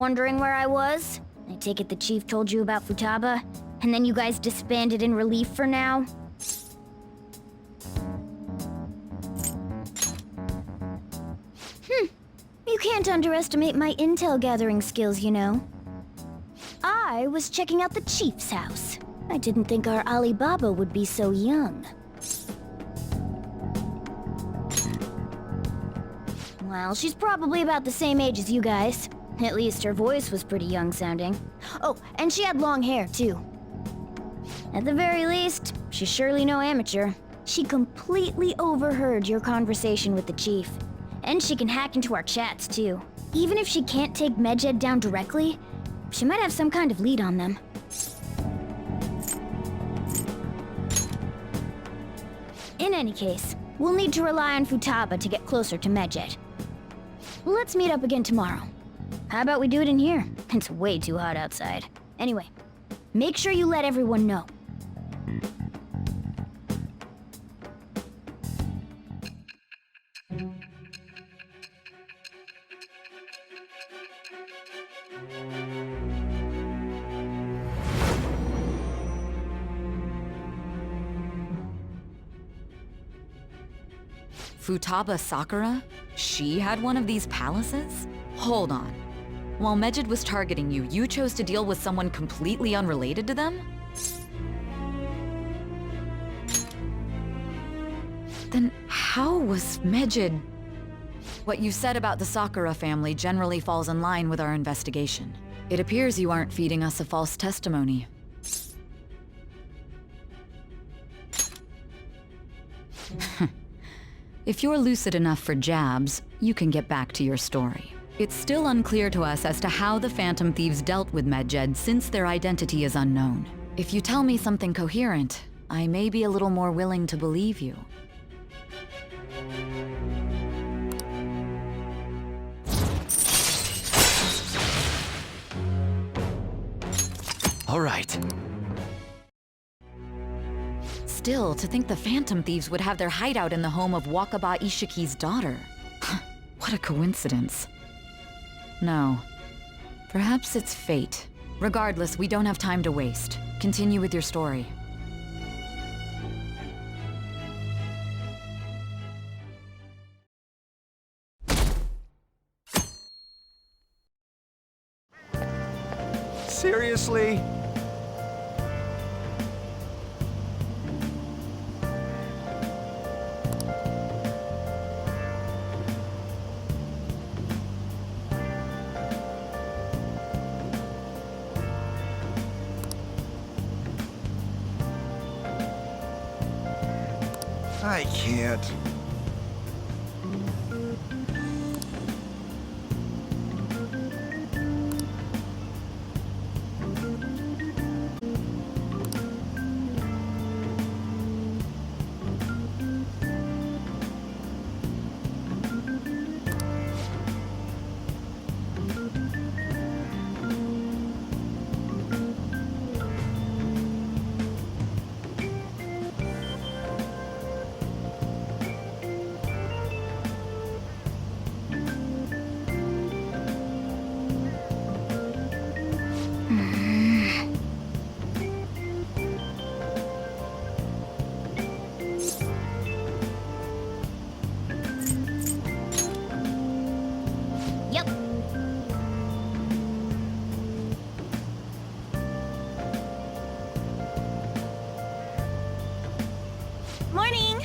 Wondering where I was? I take it the chief told you about Futaba, and then you guys disbanded in relief for now? You can't underestimate my intel gathering skills, you know. I was checking out the chief's house. I didn't think our Alibaba would be so young. Well, she's probably about the same age as you guys. At least her voice was pretty young sounding. Oh, and she had long hair, too. At the very least, she's surely no amateur. She completely overheard your conversation with the chief. And she can hack into our chats, too. Even if she can't take Medjed down directly, she might have some kind of lead on them. In any case, we'll need to rely on Futaba to get closer to Medjed. Let's meet up again tomorrow. How about we do it in here? It's way too hot outside. Anyway, make sure you let everyone know. Futaba Sakura? She had one of these palaces? Hold on. While Medjed was targeting you, you chose to deal with someone completely unrelated to them? Then how was Medjed... What you said about the Sakura family generally falls in line with our investigation. It appears you aren't feeding us a false testimony. If you're lucid enough for jabs, you can get back to your story. It's still unclear to us as to how the Phantom Thieves dealt with Medjed since their identity is unknown. If you tell me something coherent, I may be a little more willing to believe you. All right. Still, to think the Phantom Thieves would have their hideout in the home of Wakaba Ishiki's daughter. What a coincidence. No. Perhaps it's fate. Regardless, we don't have time to waste. Continue with your story. Seriously? I can't. Yep. Morning!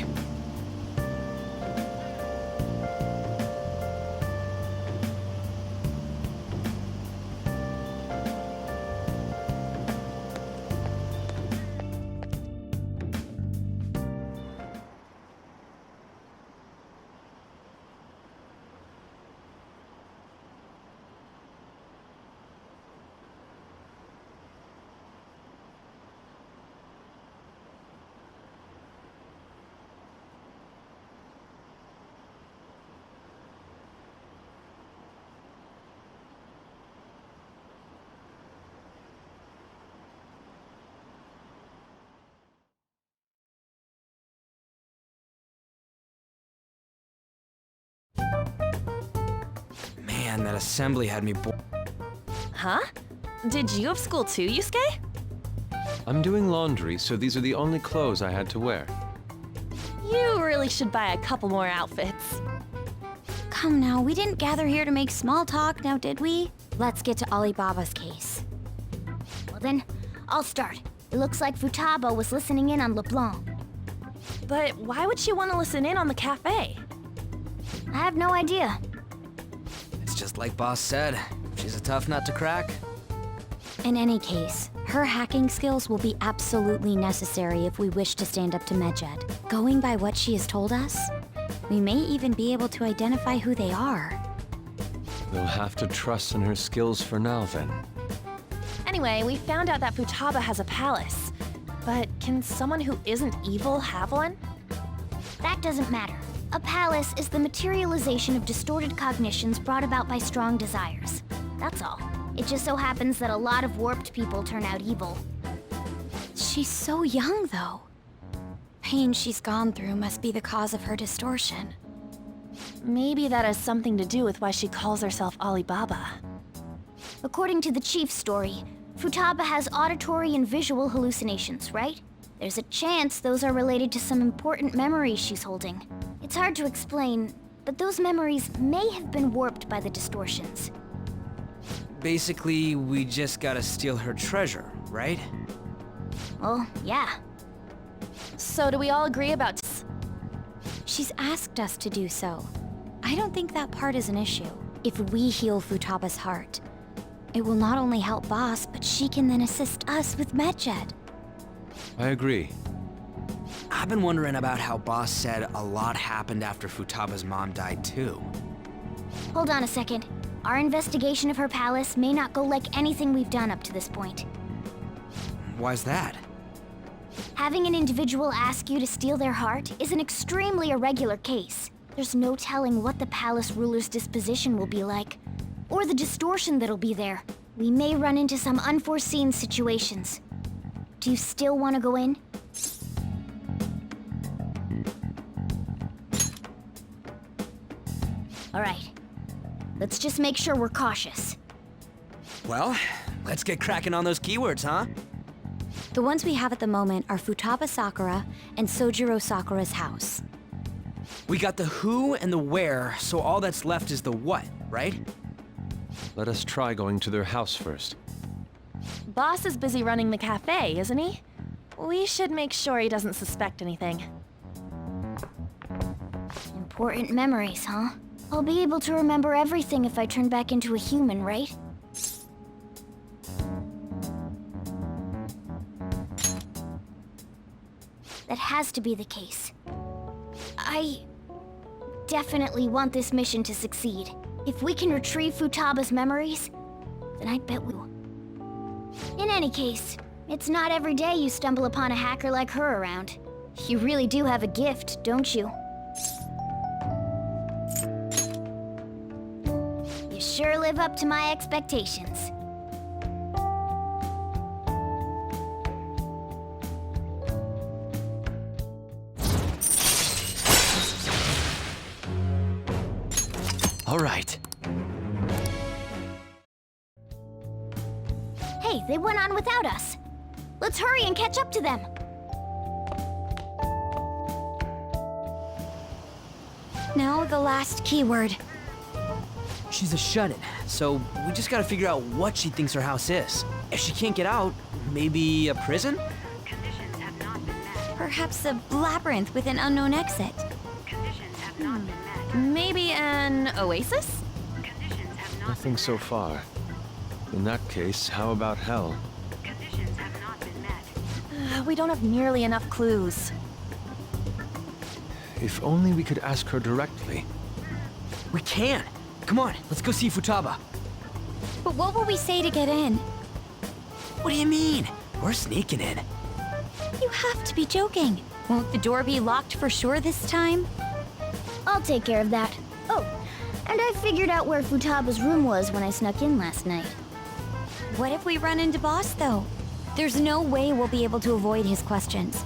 Man, that assembly had me Huh? Did you have school too, Yusuke? I'm doing laundry, so these are the only clothes I had to wear. You really should buy a couple more outfits. Come now, we didn't gather here to make small talk, now did we? Let's get to Alibaba's case. Well then, I'll start. It looks like Futaba was listening in on LeBlanc. But why would she want to listen in on the cafe? I have no idea. It's just like Boss said. She's a tough nut to crack. In any case, her hacking skills will be absolutely necessary if we wish to stand up to Medjed. Going by what she has told us, we may even be able to identify who they are. We'll have to trust in her skills for now, then. Anyway, we found out that Futaba has a palace. But can someone who isn't evil have one? That doesn't matter. A palace is the materialization of distorted cognitions brought about by strong desires. That's all. It just so happens that a lot of warped people turn out evil. She's so young, though. Pain she's gone through must be the cause of her distortion. Maybe that has something to do with why she calls herself Alibaba. According to the chief's story, Futaba has auditory and visual hallucinations, right? There's a chance those are related to some important memories she's holding. It's hard to explain, but those memories may have been warped by the distortions. Basically, we just gotta steal her treasure, right? Well, yeah. So do we all agree about She's asked us to do so. I don't think that part is an issue. If we heal Futaba's heart, it will not only help Boss, but she can then assist us with Medjed. I agree. I've been wondering about how Boss said a lot happened after Futaba's mom died too. Hold on a second. Our investigation of her palace may not go like anything we've done up to this point. Why's that? Having an individual ask you to steal their heart is an extremely irregular case. There's no telling what the palace ruler's disposition will be like, or the distortion that'll be there. We may run into some unforeseen situations. Do you still want to go in? All right. Let's just make sure we're cautious. Well, let's get cracking on those keywords, huh? The ones we have at the moment are Futaba Sakura and Sojiro Sakura's house. We got the who and the where, so all that's left is the what, right? Let us try going to their house first. Boss is busy running the cafe, isn't he? We should make sure he doesn't suspect anything. Important memories, huh? I'll be able to remember everything if I turn back into a human, right? That has to be the case. I definitely want this mission to succeed. If we can retrieve Futaba's memories, then I bet we will. In any case, it's not every day you stumble upon a hacker like her around. You really do have a gift, don't you? You sure live up to my expectations. All right. Hey, they went on without us. Let's hurry and catch up to them. Now the last keyword. She's a shut-in, so we just gotta figure out what she thinks her house is. If she can't get out, maybe a prison? Conditions have not been met. Perhaps a labyrinth with an unknown exit. Conditions have not been met. Maybe an oasis? Conditions have not Nothing been so met. far. In that case, how about hell? Conditions have not been met. We don't have nearly enough clues. If only we could ask her directly. We can! Come on, let's go see Futaba. But what will we say to get in? What do you mean? We're sneaking in. You have to be joking. Won't the door be locked for sure this time? I'll take care of that. Oh, and I figured out where Futaba's room was when I snuck in last night. What if we run into Boss, though? There's no way we'll be able to avoid his questions.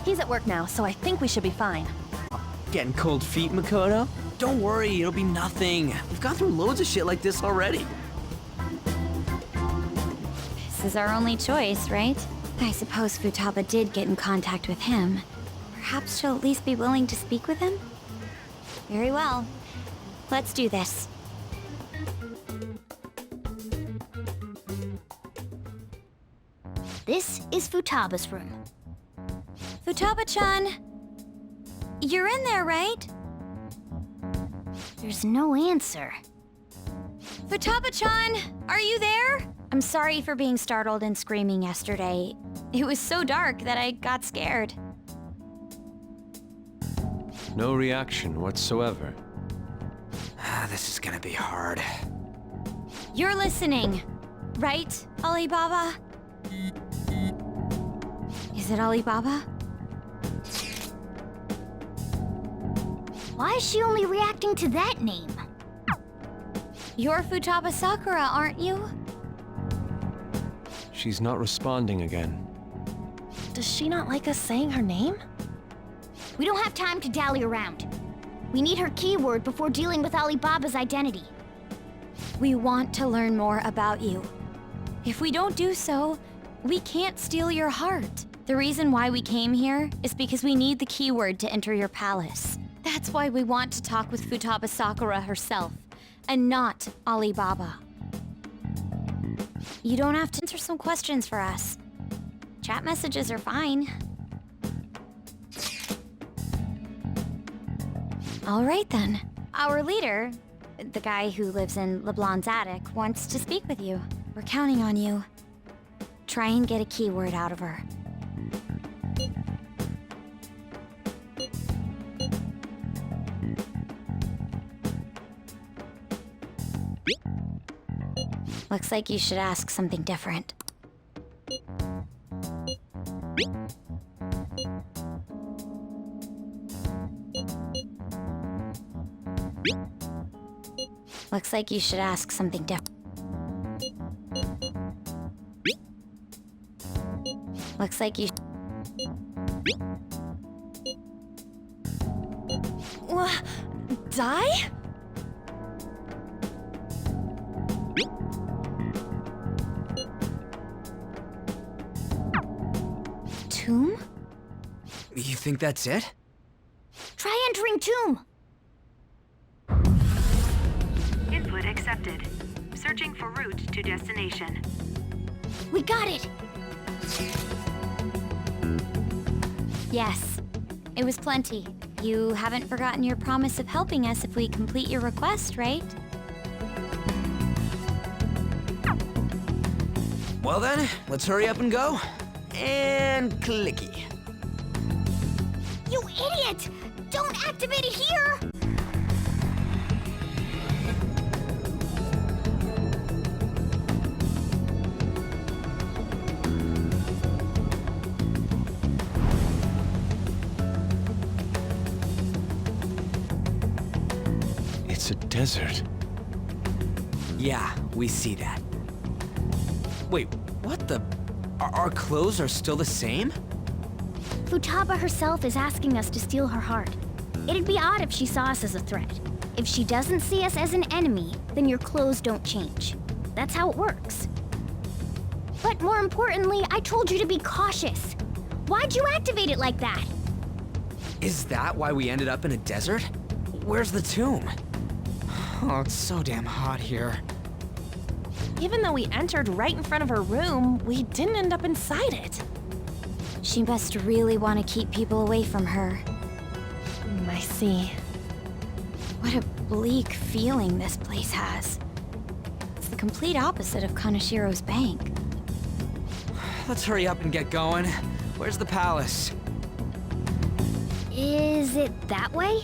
He's at work now, so I think we should be fine. Getting cold feet, Makoto? Don't worry, it'll be nothing. We've gone through loads of shit like this already. This is our only choice, right? I suppose Futaba did get in contact with him. Perhaps she'll at least be willing to speak with him? Very well. Let's do this. This is Futaba's room. Futaba-chan! You're in there, right? There's no answer. Futaba-chan! Are you there? I'm sorry for being startled and screaming yesterday. It was so dark that I got scared. No reaction whatsoever. This is gonna be hard. You're listening, right, Alibaba? Is it Alibaba? Why is she only reacting to that name? You're Futaba Sakura, aren't you? She's not responding again. Does she not like us saying her name? We don't have time to dally around. We need her keyword before dealing with Alibaba's identity. We want to learn more about you. If we don't do so, we can't steal your heart. The reason why we came here is because we need the keyword to enter your palace. That's why we want to talk with Futaba Sakura herself, and not Alibaba. You don't have to answer some questions for us. Chat messages are fine. All right then. Our leader, the guy who lives in LeBlanc's attic, wants to speak with you. We're counting on you. Try and get a keyword out of her. Looks like you should ask something different. Looks like you should ask something different. Looks like you. Die? Tomb? You think that's it? Try entering tomb. Input accepted. Searching for route to destination. We got it! Yes, it was plenty. You haven't forgotten your promise of helping us if we complete your request, right? Well then, let's hurry up and go. And clicky. You idiot! Don't activate it here! It's a desert. Yeah, we see that. Wait, what the? Our clothes are still the same? Futaba herself is asking us to steal her heart. It'd be odd if she saw us as a threat. If she doesn't see us as an enemy, then your clothes don't change. That's how it works. But more importantly, I told you to be cautious. Why'd you activate it like that? Is that why we ended up in a desert? Where's the tomb? Oh, it's so damn hot here. Even though we entered right in front of her room, we didn't end up inside it. She must really want to keep people away from her. I see. What a bleak feeling this place has. It's the complete opposite of Kanashiro's bank. Let's hurry up and get going. Where's the palace? Is it that way?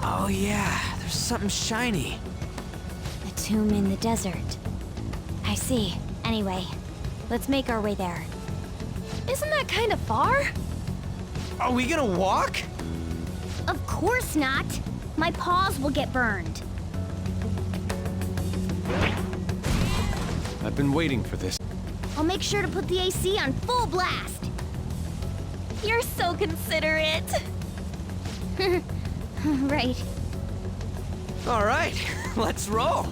Oh yeah, there's something shiny. A tomb in the desert. I see. Anyway, let's make our way there. Isn't that kind of far? Are we gonna walk? Of course not! My paws will get burned. I've been waiting for this. I'll make sure to put the AC on full blast. You're so considerate. Right. All right, let's roll.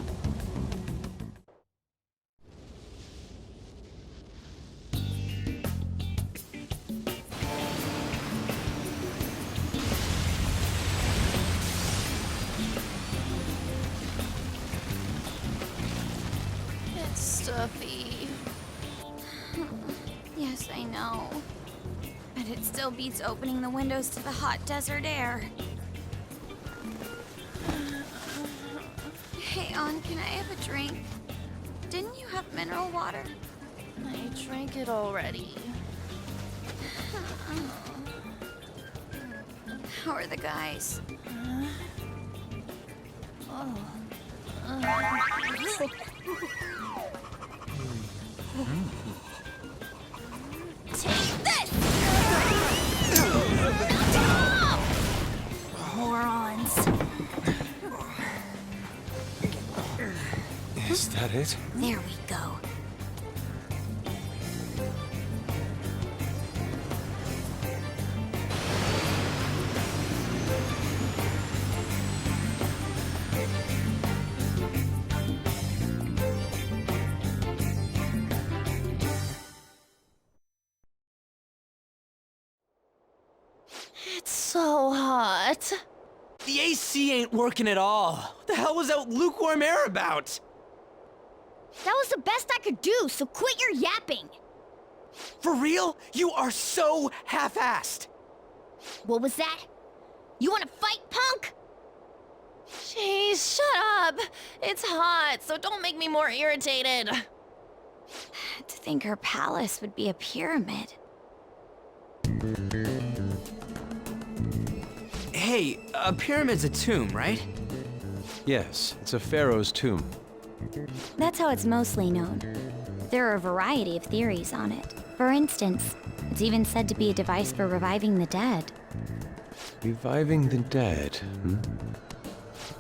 stuffy. Yes, I know. But it still beats opening the windows to the hot desert air. Hey, Ann, can I have a drink? Didn't you have mineral water? I drank it already. How are the guys? Take this! Morons. Is that it? There we go. It's so hot. The AC ain't working at all. What the hell was that lukewarm air about? That was the best I could do, so quit your yapping. For real? You are so half-assed. What was that? You wanna fight, punk? Jeez, shut up. It's hot, so don't make me more irritated. To think her palace would be a pyramid. Hey, a pyramid's a tomb, right? Yes, it's a pharaoh's tomb. That's how it's mostly known. There are a variety of theories on it. For instance, it's even said to be a device for reviving the dead. Reviving the dead, hmm?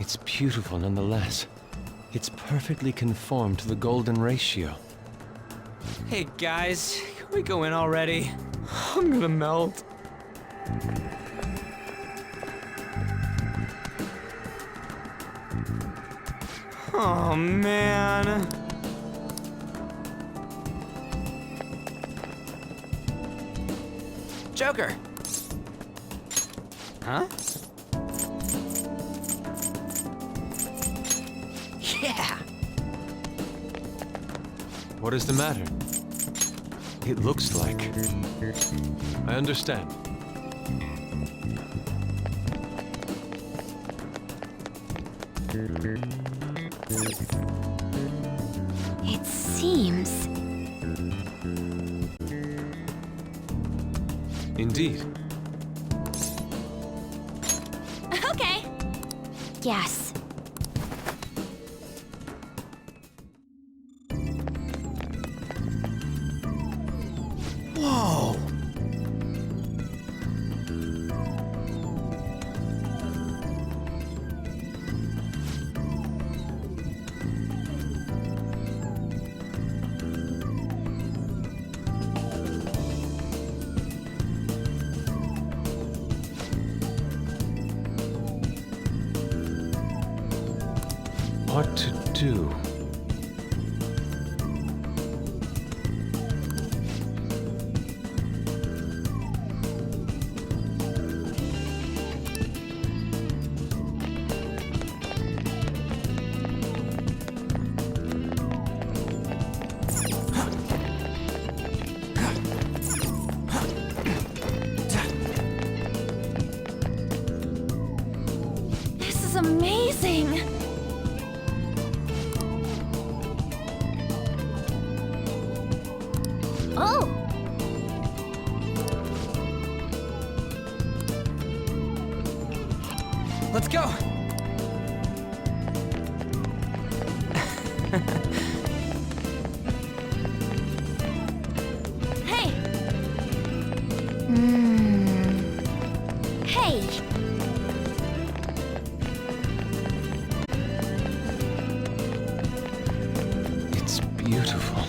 It's beautiful nonetheless. It's perfectly conformed to the golden ratio. Hey guys, can we go in already? I'm gonna melt. Oh man. Joker. Huh? Yeah. What is the matter? It looks like... I understand. It seems... Indeed. Okay. Yes. Whoa. What to do? This is amazing. Oh! Let's go. Hey! Hey! It's beautiful.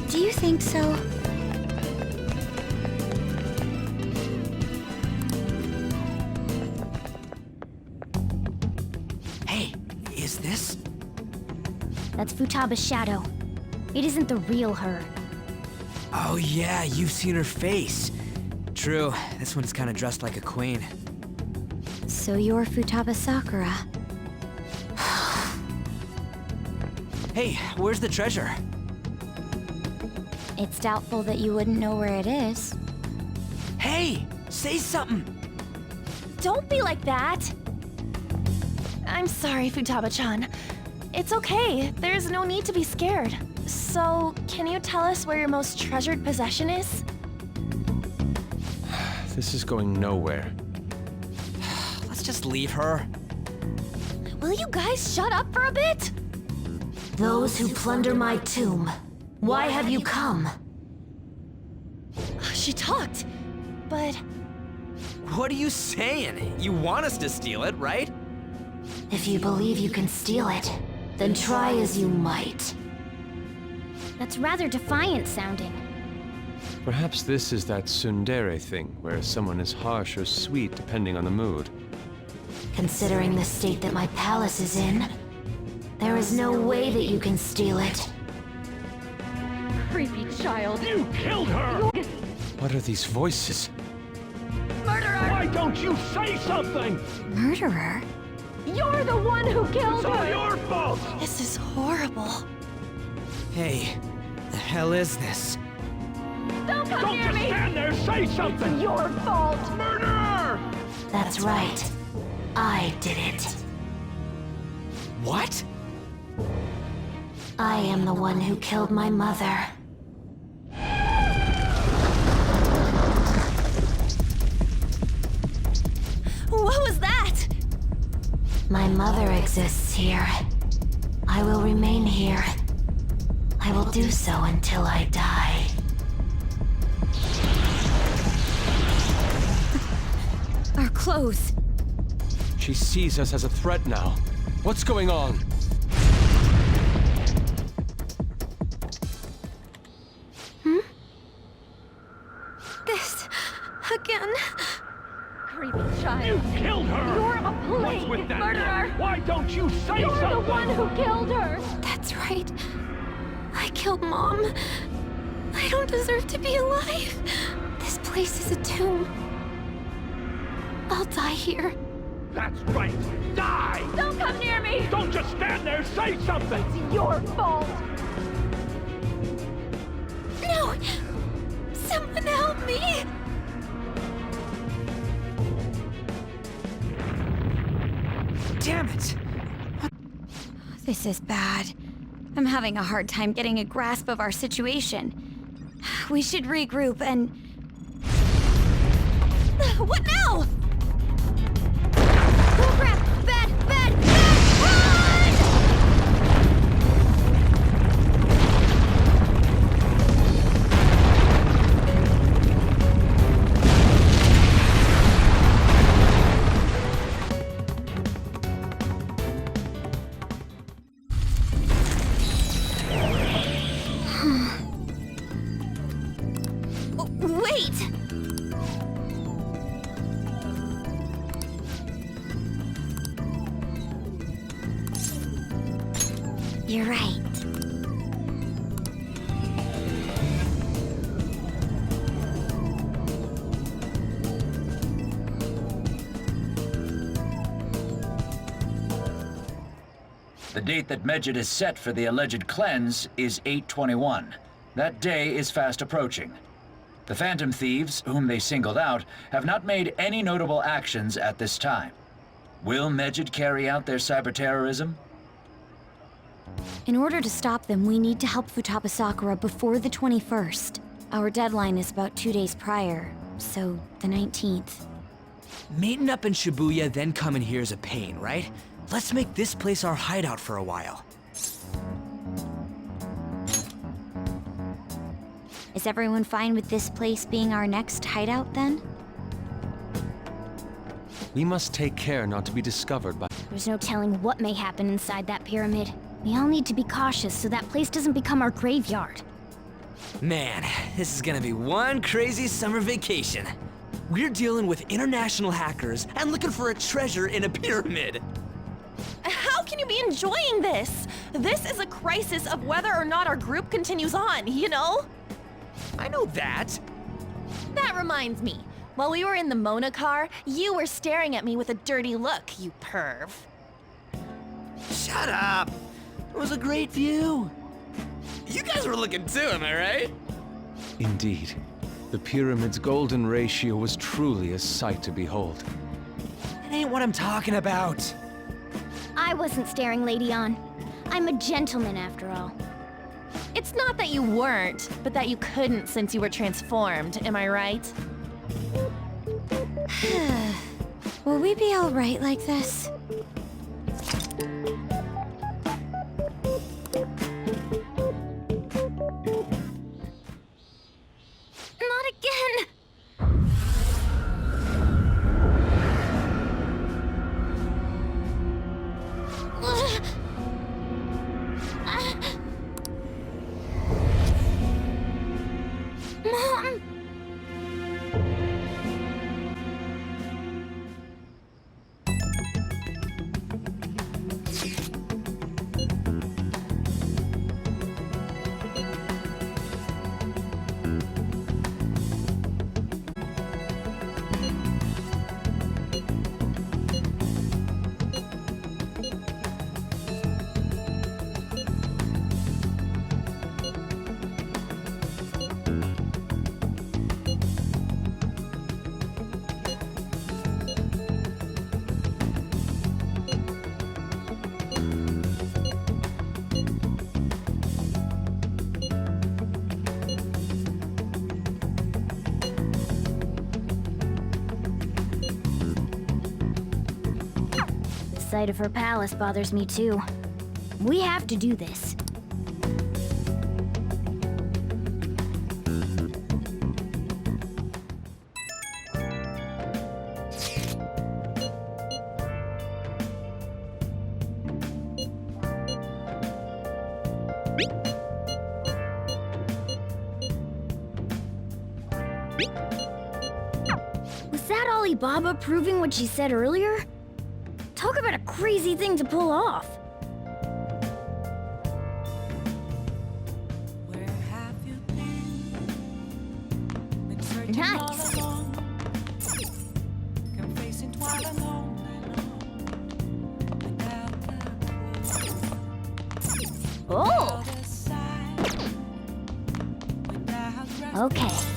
Do you think so? Hey, is this? That's Futaba's shadow. It isn't the real her. Oh yeah, you've seen her face. True, this one's kind of dressed like a queen. So you're Futaba Sakura. Hey, where's the treasure? It's doubtful that you wouldn't know where it is. Hey, say something. Don't be like that! I'm sorry, Futaba-chan. It's okay, there's no need to be scared. So, can you tell us where your most treasured possession is? This is going nowhere. Let's just leave her. Will you guys shut up for a bit? Those who plunder my tomb, why have you come? She talked, but What are you saying? You want us to steal it, right? If you believe you can steal it, then try as you might. That's rather defiant sounding. Perhaps this is that tsundere thing, where someone is harsh or sweet depending on the mood. Considering the state that my palace is in, there is no way that you can steal it. Creepy child. You killed her! What are these voices? Why don't you say something? Murderer? You're the one who killed It's all her! your fault! this is horrible. Hey, the hell is this? Don't come Don't near just me! stand there, say something! Your fault! Murderer! That's right. I did it. What? I am the one who killed my mother. What was that? My mother exists here. I will remain here. I will do so until I die. Our clothes. She sees us as a threat now. What's going on? This. Again. Creepy child. You killed her! You're a What's plague with that murderer! girl? Why don't you say You're something? the one who killed her! That's right. I killed Mom. I don't deserve to be alive. This place is a tomb. I'll die here. That's right! Die! Don't come near me! Don't just stand there, say something! It's your fault! No! Someone help me! Damn it! This is bad. I'm having a hard time getting a grasp of our situation. We should regroup and... What now? Oh crap! Bad! Bad! Bad! Run! Wait! You're right. The date that Medjed is set for the alleged cleanse is 8/21. That day is fast approaching. The Phantom Thieves, whom they singled out, have not made any notable actions at this time. Will Medjed carry out their cyber-terrorism? In order to stop them, we need to help Futaba Sakura before the 21st. Our deadline is about 2 days prior, so the 19th. Meeting up in Shibuya, then coming here is a pain, right? Let's make this place our hideout for a while. Is everyone fine with this place being our next hideout then? We must take care not to be discovered by... There's no telling what may happen inside that pyramid. We all need to be cautious so that place doesn't become our graveyard. Man, this is gonna be one crazy summer vacation. We're dealing with international hackers and looking for a treasure in a pyramid. How can you be enjoying this? This is a crisis of whether or not our group continues on, you know? I know that. That reminds me. While we were in the Mona car, you were staring at me with a dirty look, you perv. Shut up. It was a great view. You guys were looking too, am I right? Indeed. The pyramid's golden ratio was truly a sight to behold. That ain't what I'm talking about. I wasn't staring Lady On. I'm a gentleman after all. It's not that you weren't, but that you couldn't since you were transformed, am I right? Will we be alright like this? Not again! Mom! The sight of her palace bothers me too. We have to do this. Was that Alibaba proving what she said earlier? Talk about a crazy thing to pull off. Nice. Oh. Okay.